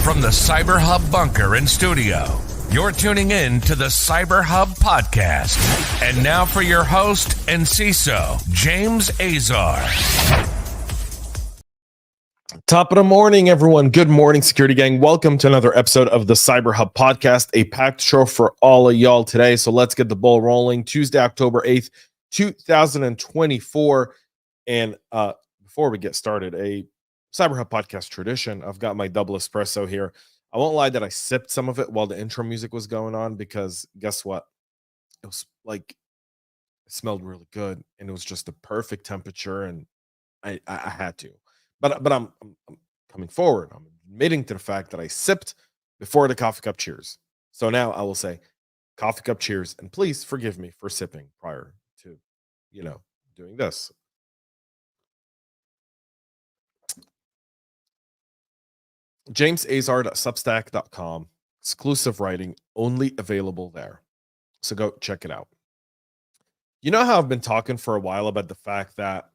From the CyberHub bunker and studio, you're tuning in to the CyberHub Podcast. And now for your host and CISO, James Azar. Top of the morning, everyone. Good morning, security gang. Welcome to another episode of the CyberHub Podcast, a packed show for all of y'all today. So let's get the ball rolling. Tuesday, October 8th, 2024. And before we get started, a CyberHub Podcast tradition. I've got my double espresso here. I won't lie that I sipped some of it while the intro music was going on because guess what? It was like, it smelled really good and it was just the perfect temperature and I had to. But I'm coming forward. I'm admitting to the fact that I sipped before the coffee cup cheers. So now I will say coffee cup cheers and please forgive me for sipping prior to, doing this. jamesazar.substack.com, exclusive writing, only available there. So go check it out. You know how I've been talking for a while about the fact that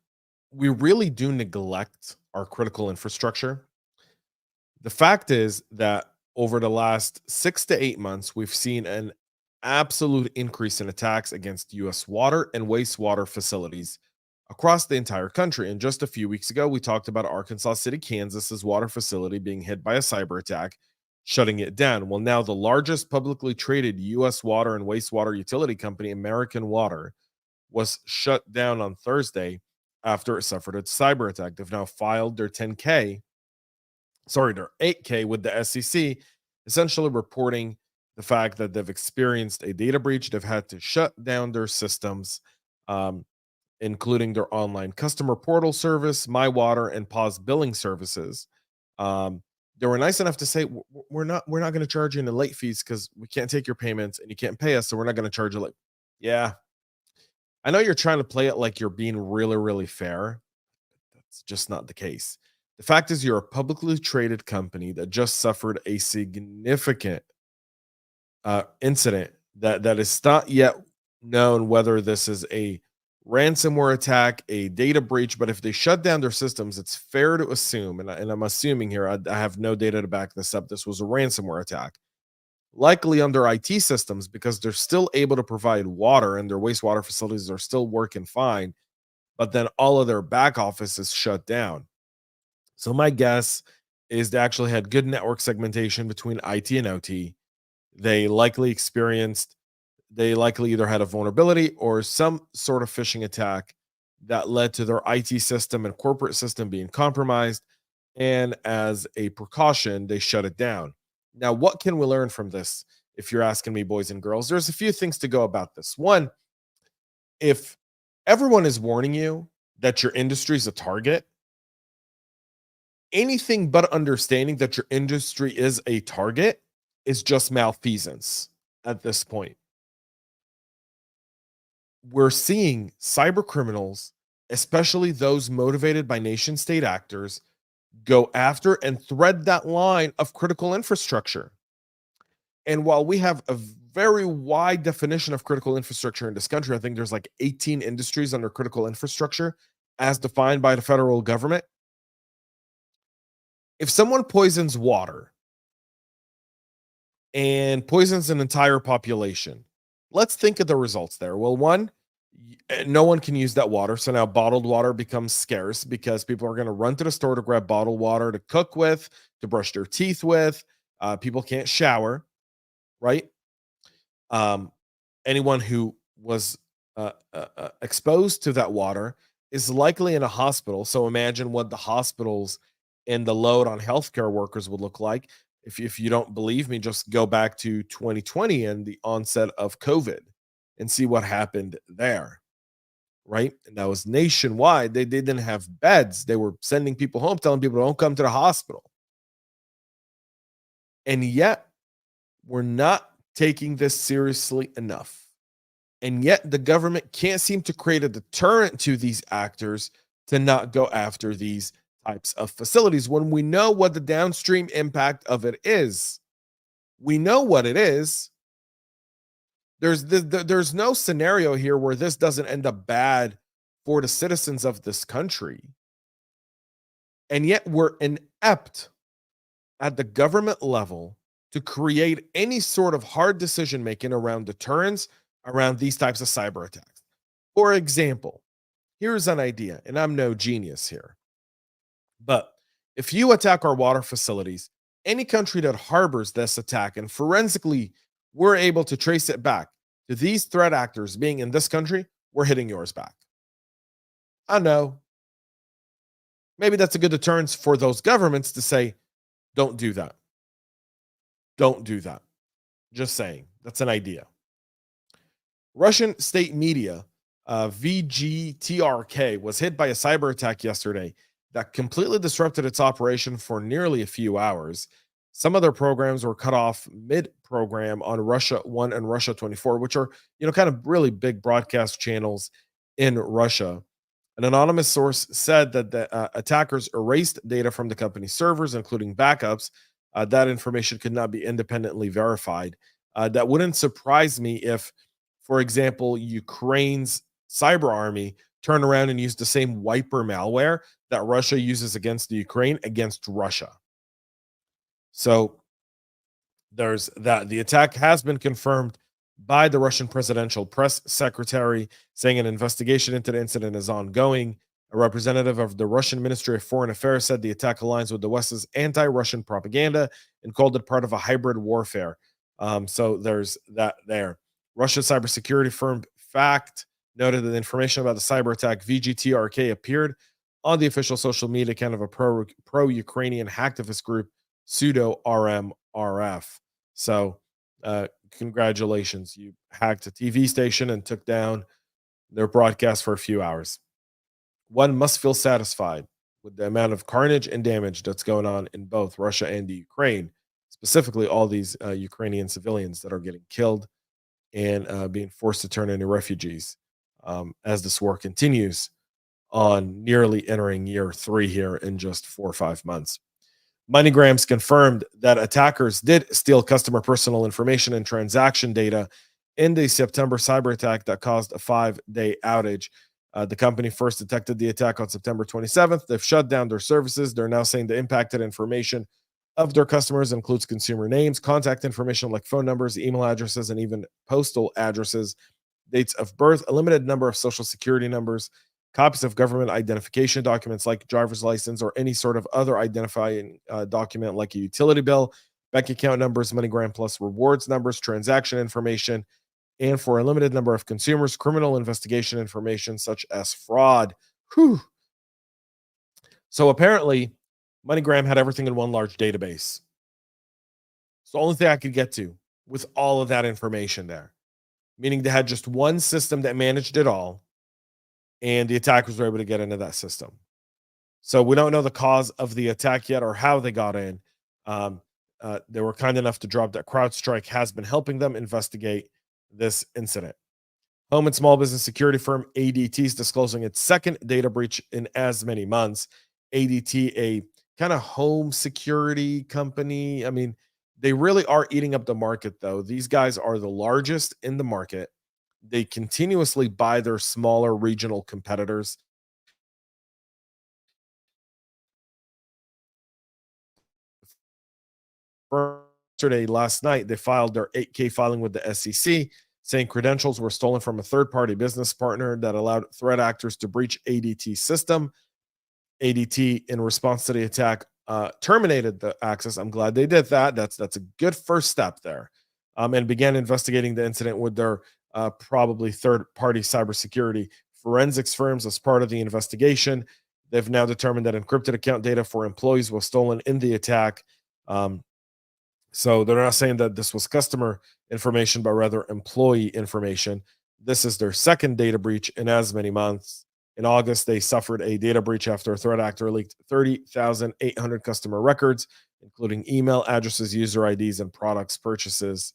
we really do neglect our critical infrastructure? The fact is that over the last 6 to 8 months, we've seen an absolute increase in attacks against U.S. water and wastewater facilities across the entire country. And just a few weeks ago, we talked about Arkansas City, Kansas's water facility being hit by a cyber attack, shutting it down. Well, now the largest publicly traded U.S. water and wastewater utility company, American Water, was shut down on Thursday after it suffered a cyber attack. They've now filed their their 8K with the SEC, essentially reporting the fact that they've experienced a data breach. They've had to shut down their systems, including their online customer portal service, My Water, and pause billing services. They were nice enough to say, we're not going to charge you any late fees because we can't take your payments and you can't pay us, so we're not going to charge you late. Yeah, I know you're trying to play it like you're being really, really fair. That's just not the case. The fact is, you're a publicly traded company that just suffered a significant incident that is not yet known whether this is a ransomware attack, a data breach, but if they shut down their systems, it's fair to assume, and I'm assuming here, I have no data to back this up, this was a ransomware attack, likely under IT systems, because they're still able to provide water and their wastewater facilities are still working fine, but then all of their back office is shut down. So my guess is they actually had good network segmentation between IT and OT. They likely either had a vulnerability or some sort of phishing attack that led to their IT system and corporate system being compromised. And as a precaution, they shut it down. Now, what can we learn from this? If you're asking me, boys and girls, there's a few things to go about this. One, if everyone is warning you that your industry is a target, anything but understanding that your industry is a target is just malfeasance at this point. We're seeing cyber criminals, especially those motivated by nation state actors, go after and thread that line of critical infrastructure. And while we have a very wide definition of critical infrastructure in this country, I think there's like 18 industries under critical infrastructure as defined by the federal government. If someone poisons water and poisons an entire population, let's think of the results there. Well, one, no one can use that water. So now bottled water becomes scarce because people are going to run to the store to grab bottled water to cook with, to brush their teeth with. People can't shower, right? Anyone who was exposed to that water is likely in a hospital. So imagine what the hospitals and the load on healthcare workers would look like. If you don't believe me, just go back to 2020 and the onset of COVID and see what happened there, right? And that was nationwide. They didn't have beds. They were sending people home, telling people don't come to the hospital. And yet, we're not taking this seriously enough. And yet, the government can't seem to create a deterrent to these actors to not go after these types of facilities when we know what the downstream impact of it is. We know what it is. There's no scenario here where this doesn't end up bad for the citizens of this country. And yet we're inept at the government level to create any sort of hard decision making around deterrence around these types of cyber attacks. For example, here's an idea, and I'm no genius here, but if you attack our water facilities, any country that harbors this attack and forensically we're able to trace it back to these threat actors being in this country, we're hitting yours back. I know. Maybe that's a good deterrence for those governments to say, don't do that. Don't do that. Just saying. That's an idea. Russian state media, VGTRK, was hit by a cyber attack yesterday that completely disrupted its operation for nearly a few hours. Some of their programs were cut off mid-program on Russia 1 and Russia 24, which are, kind of really big broadcast channels in Russia. An anonymous source said that the attackers erased data from the company's servers, including backups. That information could not be independently verified. That wouldn't surprise me if, for example, Ukraine's cyber army turned around and used the same wiper malware that Russia uses against the Ukraine against Russia. So there's that. The attack has been confirmed by the Russian presidential press secretary, saying an investigation into the incident is ongoing. A representative of the Russian Ministry of Foreign Affairs said the attack aligns with the West's anti-Russian propaganda and called it part of a hybrid warfare. So there's that there. Russia's cybersecurity firm Fact noted that the information about the cyber attack VGTRK appeared on the official social media account of a pro-Ukrainian hacktivist group, Pseudo RMRF. So congratulations. You hacked a TV station and took down their broadcast for a few hours. One must feel satisfied with the amount of carnage and damage that's going on in both Russia and the Ukraine, specifically all these Ukrainian civilians that are getting killed and being forced to turn into refugees as this war continues on nearly entering year 3 here in just 4 or 5 months. Moneygrams confirmed that attackers did steal customer personal information and transaction data in the September cyber attack that caused a 5-day outage. The company first detected the attack on September 27th. They've shut down their services. They're now saying the impacted information of their customers includes consumer names, contact information like phone numbers, email addresses, and even postal addresses, dates of birth, a limited number of social security numbers, copies of government identification documents like driver's license or any sort of other identifying document like a utility bill, bank account numbers, MoneyGram Plus rewards numbers, transaction information, and for a limited number of consumers, criminal investigation information such as fraud. Whew. So apparently, MoneyGram had everything in one large database. It's the only thing I could get to with all of that information there, meaning they had just one system that managed it all, and the attackers were able to get into that system. So we don't know the cause of the attack yet or how they got in. They were kind enough to drop that CrowdStrike has been helping them investigate this incident. Home and small business security firm ADT is disclosing its second data breach in as many months. ADT, a kind of home security company. I mean, they really are eating up the market, though. These guys are the largest in the market. They continuously buy their smaller regional competitors. Yesterday, last night, they filed their 8K filing with the SEC, saying credentials were stolen from a third-party business partner that allowed threat actors to breach ADT's system. ADT, in response to the attack, terminated the access. I'm glad they did that. That's a good first step there, and began investigating the incident with their probably third-party cybersecurity forensics firms as part of the investigation. They've now determined that encrypted account data for employees was stolen in the attack. So they're not saying that this was customer information, but rather employee information. This is their second data breach in as many months. In August, they suffered a data breach after a threat actor leaked 30,800 customer records, including email addresses, user IDs, and products purchases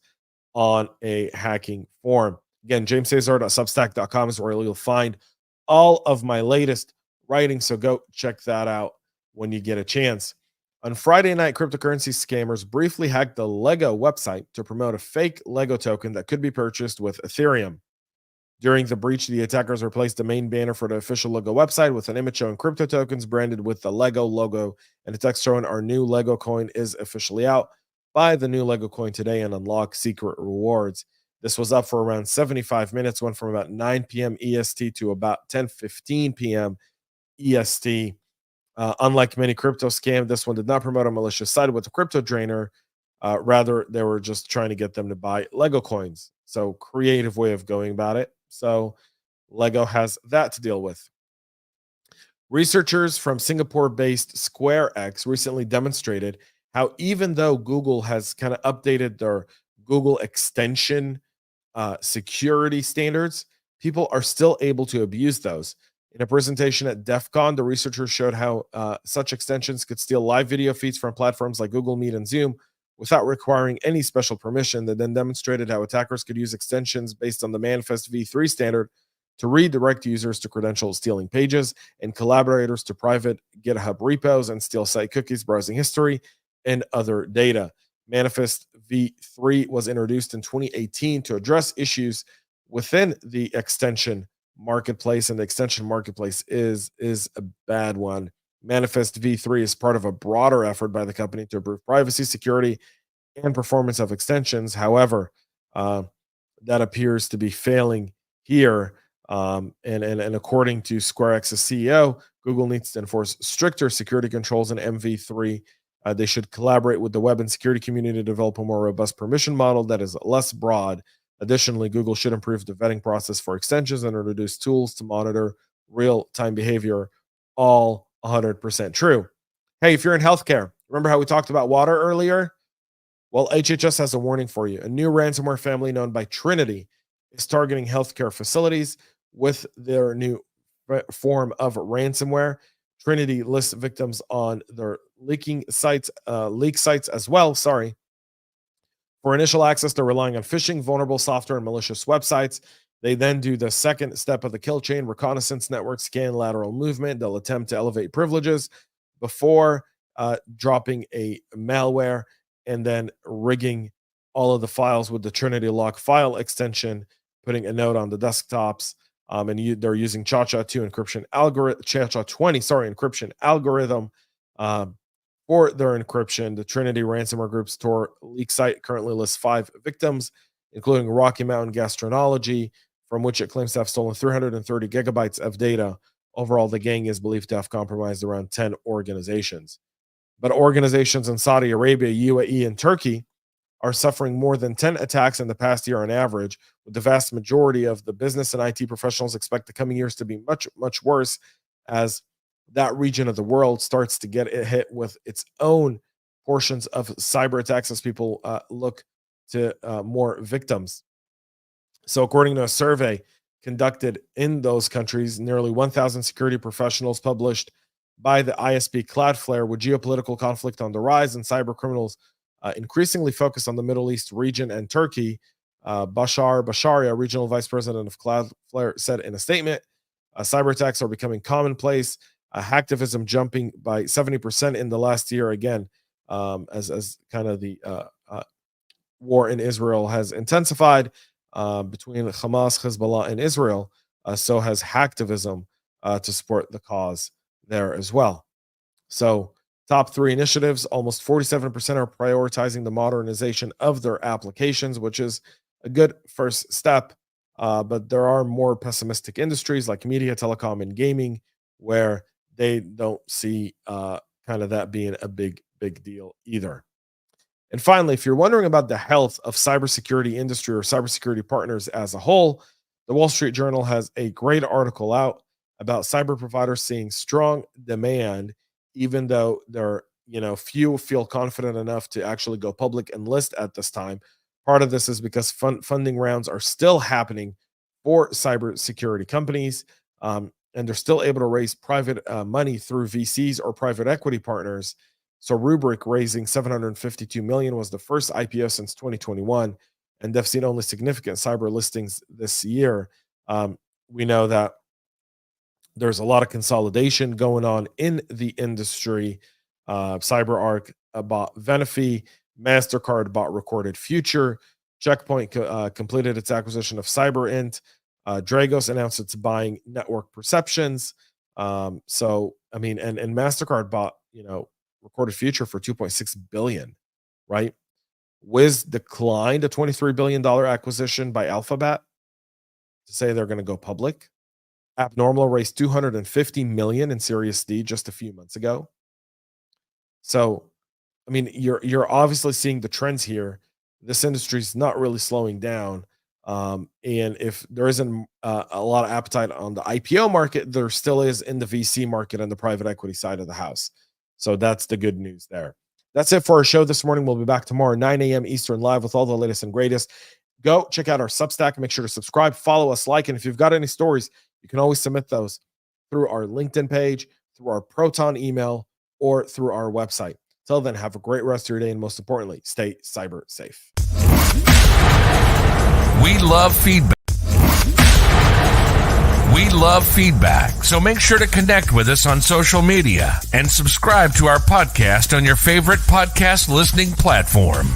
on a hacking form. Again, jamescesar.substack.com is where you'll find all of my latest writing, so go check that out when you get a chance. On Friday night, cryptocurrency scammers briefly hacked the Lego website to promote a fake Lego token that could be purchased with Ethereum. During the breach, the attackers replaced the main banner for the official Lego website with an image showing crypto tokens branded with the Lego logo and a text showing our new Lego coin is officially out. Buy the new Lego coin today and unlock secret rewards. This was up for around 75 minutes, went from about 9 p.m. EST to about 10:15 p.m. EST. Unlike many crypto scams, this one did not promote a malicious site with a crypto drainer. Rather, they were just trying to get them to buy Lego coins. So, creative way of going about it. So, Lego has that to deal with. Researchers from Singapore-based SquareX recently demonstrated how even though Google has kind of updated their Google extension security standards, people are still able to abuse those. In a presentation at DEF CON, the researchers showed how such extensions could steal live video feeds from platforms like Google Meet and Zoom without requiring any special permission. They then demonstrated how attackers could use extensions based on the Manifest v3 standard to redirect users to credential stealing pages and collaborators to private GitHub repos and steal site cookies, browsing history, and other data. Manifest v3 was introduced in 2018 to address issues within the extension marketplace, and the extension marketplace is a bad one. Manifest v3 is part of a broader effort by the company to improve privacy, security, and performance of extensions. However, that appears to be failing here. And according to SquareX's CEO, Google needs to enforce stricter security controls in MV3. They should collaborate with the web and security community to develop a more robust permission model that is less broad. Additionally, Google should improve the vetting process for extensions and introduce tools to monitor real-time behavior. All 100% true. Hey, if you're in healthcare, remember how we talked about water earlier? Well, HHS has a warning for you. A new ransomware family known by Trinity is targeting healthcare facilities with their new form of ransomware. Trinity lists victims on their leak sites as well. For initial access, they're relying on phishing, vulnerable software, and malicious websites. They then do the second step of the kill chain, reconnaissance network, scan lateral movement. They'll attempt to elevate privileges before dropping a malware and then rigging all of the files with the Trinity lock file extension, putting a note on the desktops. They're using ChaCha2 encryption algorithm, ChaCha20, encryption algorithm for their encryption. The Trinity ransomware group's Tor leak site currently lists 5 victims, including Rocky Mountain Gastroenterology, from which it claims to have stolen 330 gigabytes of data. Overall, the gang is believed to have compromised around 10 organizations. But organizations in Saudi Arabia, UAE, and Turkey are suffering more than 10 attacks in the past year on average, with the vast majority of the business and IT professionals expect the coming years to be much, much worse as that region of the world starts to get hit with its own portions of cyber attacks as people look to more victims. So according to a survey conducted in those countries, nearly 1,000 security professionals published by the ISP Cloudflare, with geopolitical conflict on the rise and cyber criminals increasingly focused on the Middle East region and Turkey, Bashar Basharia, regional vice president of Cloudflare, said in a statement, cyber attacks are becoming commonplace, hacktivism jumping by 70% in the last year, again, as kind of the war in Israel has intensified between Hamas, Hezbollah, and Israel. So has hacktivism to support the cause there as well. So top 3 initiatives, almost 47% are prioritizing the modernization of their applications, which is a good first step. But there are more pessimistic industries like media, telecom, and gaming, where they don't see kind of that being a big deal either. And finally, if you're wondering about the health of cybersecurity industry or cybersecurity partners as a whole, the Wall Street Journal has a great article out about cyber providers seeing strong demand, even though few feel confident enough to actually go public and list at this time. Part of this is because funding rounds are still happening for cybersecurity companies, and they're still able to raise private money through VCs or private equity partners. So Rubrik raising $752 million was the first IPO since 2021, and they've seen only significant cyber listings this year. We know that there's a lot of consolidation going on in the industry. CyberArk bought Venafi, MasterCard bought Recorded Future, Checkpoint completed its acquisition of CyberInt, Dragos announced it's buying Network Perceptions. And MasterCard bought, Recorded Future for $2.6 billion, right? Wiz declined a $23 billion acquisition by Alphabet to say they're going to go public. Abnormal raised $250 million in Series D just a few months ago. So, you're obviously seeing the trends here. This industry is not really slowing down. And if there isn't a lot of appetite on the IPO market, there still is in the VC market and the private equity side of the house. So that's the good news there. That's it for our show this morning. We'll be back tomorrow, 9 a.m. Eastern, live with all the latest and greatest. Go check out our Substack. Make sure to subscribe, follow us, like, and if you've got any stories, you can always submit those through our LinkedIn page, through our Proton email, or through our website. Till then, have a great rest of your day, and most importantly, stay cyber safe. We love feedback. So make sure to connect with us on social media and subscribe to our podcast on your favorite podcast listening platform.